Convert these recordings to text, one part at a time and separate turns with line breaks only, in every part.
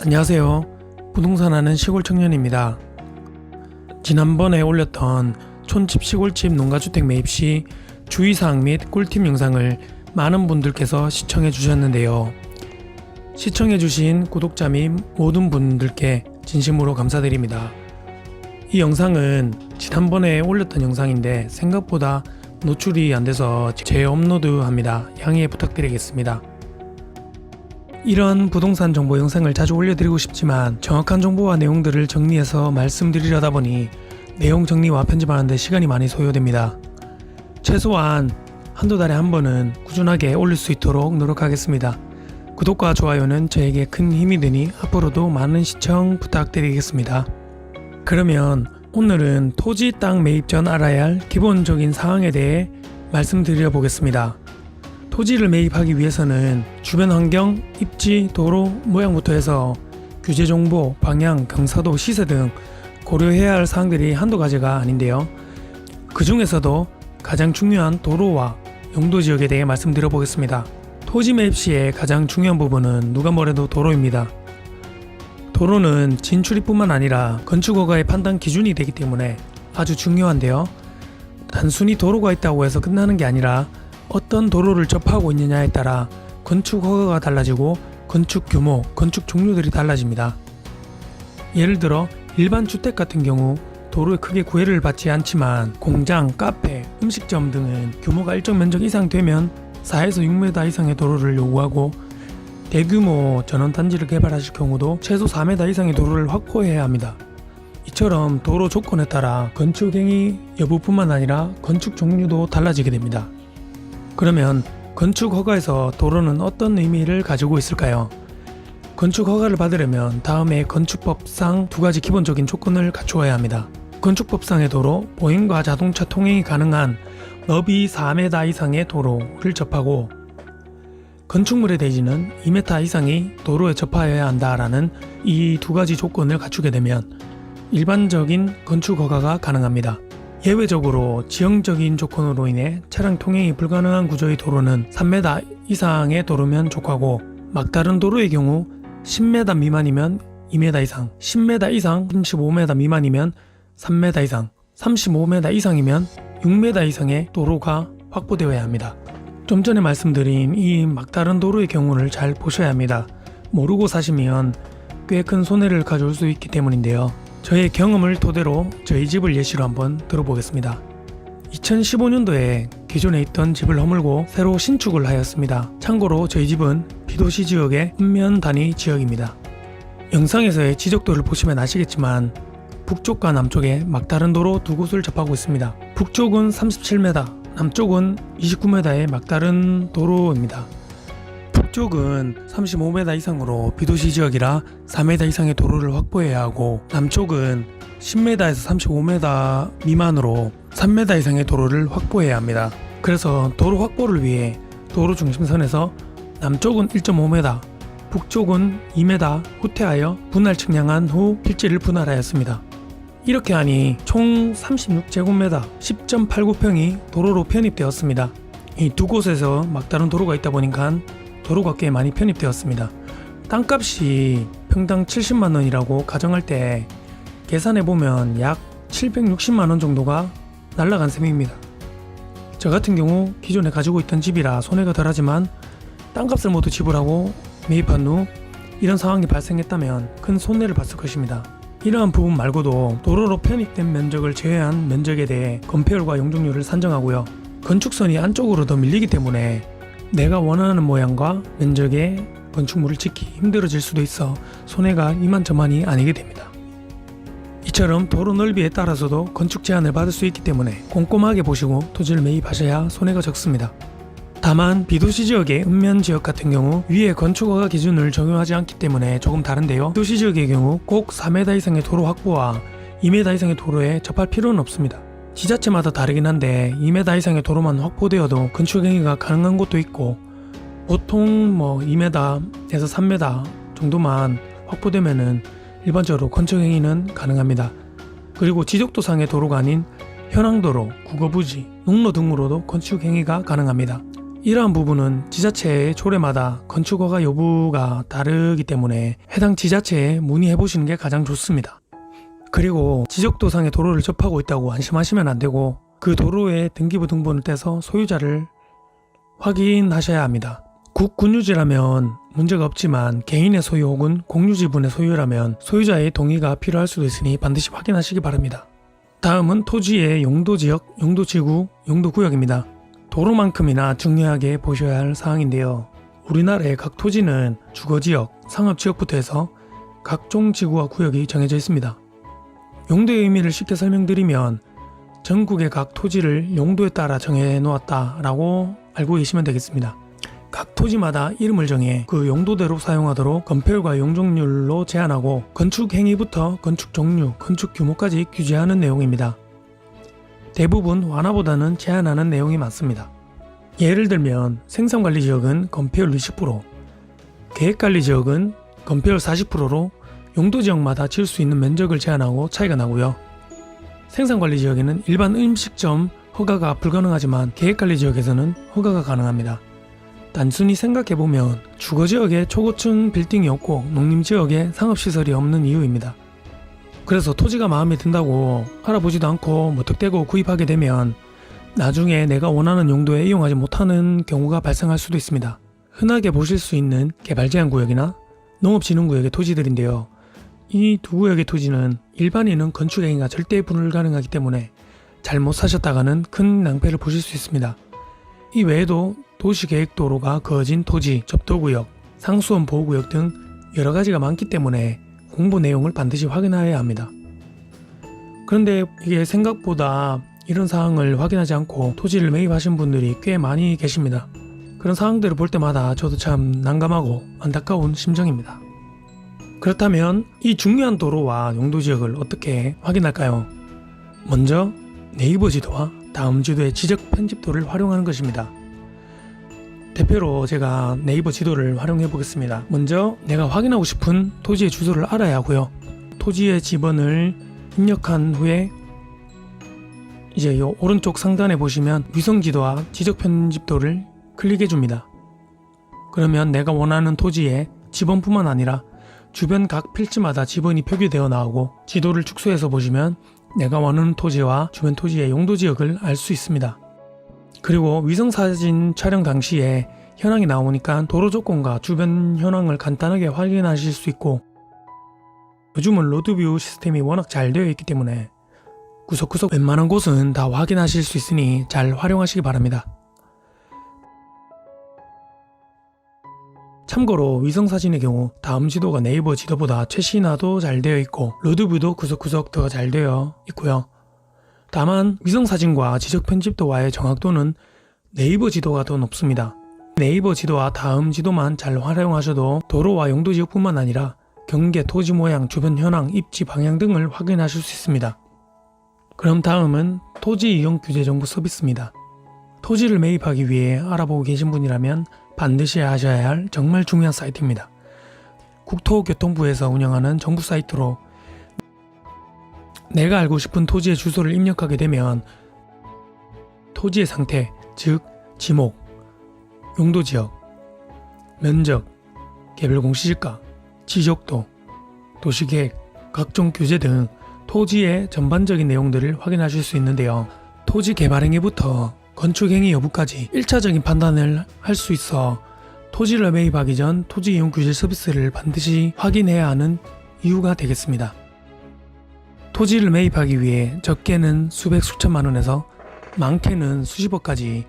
안녕하세요. 부동산 하는 시골 청년입니다. 지난번에 올렸던 촌집 시골집 농가주택 매입 시 주의사항 및 꿀팁 영상을 많은 분들께서 시청해 주셨는데요. 시청해 주신 구독자 및 모든 분들께 진심으로 감사드립니다. 이 영상은 지난번에 올렸던 영상인데 생각보다 노출이 안 돼서 재업로드합니다. 양해 부탁드리겠습니다. 이런 부동산 정보 영상을 자주 올려드리고 싶지만 정확한 정보와 내용들을 정리해서 말씀드리려다 보니 내용 정리와 편집하는데 시간이 많이 소요됩니다. 최소한 한두 달에 한 번은 꾸준하게 올릴 수 있도록 노력하겠습니다. 구독과 좋아요는 저에게 큰 힘이 되니 앞으로도 많은 시청 부탁드리겠습니다. 그러면 오늘은 토지 땅 매입 전 알아야 할 기본적인 사항에 대해 말씀드려 보겠습니다. 토지를 매입하기 위해서는 주변 환경, 입지, 도로, 모양부터 해서 규제 정보, 방향, 경사도, 시세 등 고려해야 할 사항들이 한두 가지가 아닌데요. 그 중에서도 가장 중요한 도로와 용도 지역에 대해 말씀드려 보겠습니다. 토지 매입 시에 가장 중요한 부분은 누가 뭐래도 도로입니다. 도로는 진출입뿐만 아니라 건축허가의 판단 기준이 되기 때문에 아주 중요한데요. 단순히 도로가 있다고 해서 끝나는 게 아니라 어떤 도로를 접하고 있느냐에 따라 건축 허가가 달라지고 건축 규모, 건축 종류들이 달라집니다. 예를 들어 일반 주택 같은 경우 도로에 크게 구애를 받지 않지만 공장, 카페, 음식점 등은 규모가 일정 면적 이상 되면 4에서 6m 이상의 도로를 요구하고 대규모 전원단지를 개발하실 경우도 최소 4m 이상의 도로를 확보해야 합니다. 이처럼 도로 조건에 따라 건축행위 여부뿐만 아니라 건축 종류도 달라지게 됩니다. 그러면 건축 허가에서 도로는 어떤 의미를 가지고 있을까요? 건축 허가를 받으려면 다음에 건축법상 두 가지 기본적인 조건을 갖추어야 합니다. 건축법상의 도로, 보행과 자동차 통행이 가능한 너비 4m 이상의 도로를 접하고 건축물의 대지는 2m 이상이 도로에 접하여야 한다라는 이 두 가지 조건을 갖추게 되면 일반적인 건축 허가가 가능합니다. 예외적으로 지형적인 조건으로 인해 차량 통행이 불가능한 구조의 도로는 3m 이상의 도로면 족하고 막다른 도로의 경우 10m 미만이면 2m 이상, 10m 이상 35m 미만이면 3m 이상, 35m 이상이면 6m 이상의 도로가 확보되어야 합니다. 좀 전에 말씀드린 이 막다른 도로의 경우를 잘 보셔야 합니다. 모르고 사시면 꽤 큰 손해를 가져올 수 있기 때문인데요. 저의 경험을 토대로 저희 집을 예시로 한번 들어보겠습니다. 2015년도에 기존에 있던 집을 허물고 새로 신축을 하였습니다. 참고로 저희 집은 비도시 지역의 읍면 단위 지역입니다. 영상에서의 지적도를 보시면 아시겠지만 북쪽과 남쪽에 막다른 도로 두 곳을 접하고 있습니다. 북쪽은 37m, 남쪽은 29m의 막다른 도로입니다. 북쪽은 35m 이상으로 비도시 지역이라 4m 이상의 도로를 확보해야 하고 남쪽은 10m에서 35m 미만으로 3m 이상의 도로를 확보해야 합니다. 그래서 도로 확보를 위해 도로 중심선에서 남쪽은 1.5m, 북쪽은 2m 후퇴하여 분할 측량한 후 필지를 분할하였습니다. 이렇게 하니 총 36제곱미터 10.89평이 도로로 편입되었습니다. 이 두 곳에서 막다른 도로가 있다 보니까 도로가 꽤 많이 편입되었습니다. 땅값이 평당 70만원이라고 가정할 때 계산해보면 약 760만원 정도가 날라간 셈입니다. 저 같은 경우 기존에 가지고 있던 집이라 손해가 덜하지만 땅값을 모두 지불하고 매입한 후 이런 상황이 발생했다면 큰 손해를 봤을 것입니다. 이러한 부분 말고도 도로로 편입된 면적을 제외한 면적에 대해 건폐율과 용적률을 산정하고요. 건축선이 안쪽으로 더 밀리기 때문에 내가 원하는 모양과 면적의 건축물을 짓기 힘들어질 수도 있어 손해가 이만저만이 아니게 됩니다. 이처럼 도로 넓이에 따라서도 건축 제한을 받을 수 있기 때문에 꼼꼼하게 보시고 토지를 매입하셔야 손해가 적습니다. 다만 비도시 지역의 읍면 지역 같은 경우 위에 건축허가 기준을 적용하지 않기 때문에 조금 다른데요. 도시 지역의 경우 꼭 4m 이상의 도로 확보와 2m 이상의 도로에 접할 필요는 없습니다. 지자체마다 다르긴 한데 2m 이상의 도로만 확보되어도 건축행위가 가능한 곳도 있고 보통 2m에서 3m 정도만 확보되면은 일반적으로 건축행위는 가능합니다. 그리고 지적도상의 도로가 아닌 현황도로, 국어부지, 농로 등으로도 건축 행위가 가능합니다. 이러한 부분은 지자체의 조례마다 건축 허가 여부가 다르기 때문에 해당 지자체에 문의해 보시는 게 가장 좋습니다. 그리고 지적도상의 도로를 접하고 있다고 안심하시면 안 되고 그 도로의 등기부 등본을 떼서 소유자를 확인하셔야 합니다. 국군유지라면 문제가 없지만 개인의 소유 혹은 공유지분의 소유라면 소유자의 동의가 필요할 수도 있으니 반드시 확인하시기 바랍니다. 다음은 토지의 용도지역, 용도지구, 용도구역입니다. 도로만큼이나 중요하게 보셔야 할 사항인데요. 우리나라의 각 토지는 주거지역, 상업지역부터 해서 각종 지구와 구역이 정해져 있습니다. 용도의 의미를 쉽게 설명드리면 전국의 각 토지를 용도에 따라 정해 놓았다라고 알고 계시면 되겠습니다. 각 토지마다 이름을 정해 그 용도대로 사용하도록 건폐율과 용적률로 제한하고 건축 행위부터 건축 종류, 건축 규모까지 규제하는 내용입니다. 대부분 완화보다는 제한하는 내용이 많습니다. 예를 들면 생산관리지역은 건폐율 20%, 계획관리지역은 건폐율 40%로 용도지역마다 지을 수 있는 면적을 제한하고 차이가 나고요. 생산관리지역에는 일반 음식점 허가가 불가능하지만 계획관리지역에서는 허가가 가능합니다. 단순히 생각해보면 주거지역에 초고층 빌딩이 없고 농림지역에 상업시설이 없는 이유입니다. 그래서 토지가 마음에 든다고 알아보지도 않고 무턱대고 구입하게 되면 나중에 내가 원하는 용도에 이용하지 못하는 경우가 발생할 수도 있습니다. 흔하게 보실 수 있는 개발제한구역이나 농업진흥구역의 토지들인데요. 이 두 구역의 토지는 일반인은 건축행위가 절대 불가능하기 때문에 잘못 사셨다가는 큰 낭패를 보실 수 있습니다. 이 외에도 도시계획도로가 그어진 토지, 접도구역, 상수원 보호구역 등 여러가지가 많기 때문에 공부 내용을 반드시 확인해야 합니다. 그런데 이게 생각보다 이런 사항을 확인하지 않고 토지를 매입하신 분들이 꽤 많이 계십니다. 그런 상황들을 볼 때마다 저도 참 난감하고 안타까운 심정입니다. 그렇다면 이 중요한 도로와 용도지역을 어떻게 확인할까요? 먼저 네이버 지도와 다음 지도의 지적 편집도를 활용하는 것입니다. 대표로 제가 네이버 지도를 활용해 보겠습니다. 먼저 내가 확인하고 싶은 토지의 주소를 알아야 하고요. 토지의 지번을 입력한 후에 이제 요 오른쪽 상단에 보시면 위성지도와 지적 편집도를 클릭해 줍니다. 그러면 내가 원하는 토지의 지번뿐만 아니라 주변 각 필지마다 지번이 표기되어 나오고 지도를 축소해서 보시면 내가 원하는 토지와 주변 토지의 용도지역을 알 수 있습니다. 그리고 위성사진 촬영 당시에 현황이 나오니까 도로 조건과 주변 현황을 간단하게 확인하실 수 있고 요즘은 로드뷰 시스템이 워낙 잘 되어 있기 때문에 구석구석 웬만한 곳은 다 확인하실 수 있으니 잘 활용하시기 바랍니다. 참고로 위성사진의 경우 다음 지도가 네이버 지도보다 최신화도 잘 되어 있고 로드뷰도 구석구석 더 잘 되어 있고요. 다만 위성사진과 지적 편집도와의 정확도는 네이버 지도가 더 높습니다. 네이버 지도와 다음 지도만 잘 활용하셔도 도로와 용도지역뿐만 아니라 경계, 토지 모양, 주변 현황, 입지 방향 등을 확인하실 수 있습니다. 그럼 다음은 토지 이용 규제 정보 서비스입니다. 토지를 매입하기 위해 알아보고 계신 분이라면 반드시 하셔야 할 정말 중요한 사이트입니다. 국토교통부에서 운영하는 정부 사이트로 내가 알고 싶은 토지의 주소를 입력하게 되면 토지의 상태, 즉 지목, 용도지역, 면적, 개별 공시지가, 지적도, 도시계획, 각종 규제 등 토지의 전반적인 내용들을 확인하실 수 있는데요. 토지 개발행위부터 건축행위 여부까지 1차적인 판단을 할 수 있어 토지를 매입하기 전 토지 이용 규제 서비스를 반드시 확인해야 하는 이유가 되겠습니다. 토지를 매입하기 위해 적게는 수백 수천만 원에서 많게는 수십억까지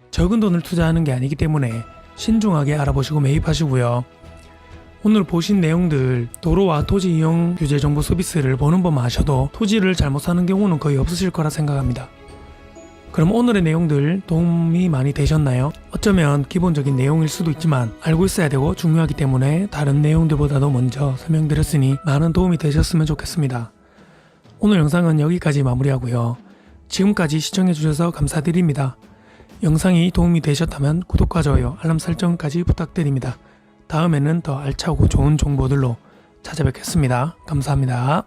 적은 돈을 투자하는 게 아니기 때문에 신중하게 알아보시고 매입하시고요. 오늘 보신 내용들 도로와 토지 이용 규제 정보 서비스를 보는 법만 아셔도 토지를 잘못 사는 경우는 거의 없으실 거라 생각합니다. 그럼 오늘의 내용들 도움이 많이 되셨나요? 어쩌면 기본적인 내용일 수도 있지만 알고 있어야 되고 중요하기 때문에 다른 내용들보다도 먼저 설명드렸으니 많은 도움이 되셨으면 좋겠습니다. 오늘 영상은 여기까지 마무리하고요. 지금까지 시청해주셔서 감사드립니다. 영상이 도움이 되셨다면 구독과 좋아요, 알람 설정까지 부탁드립니다. 다음에는 더 알차고 좋은 정보들로 찾아뵙겠습니다. 감사합니다.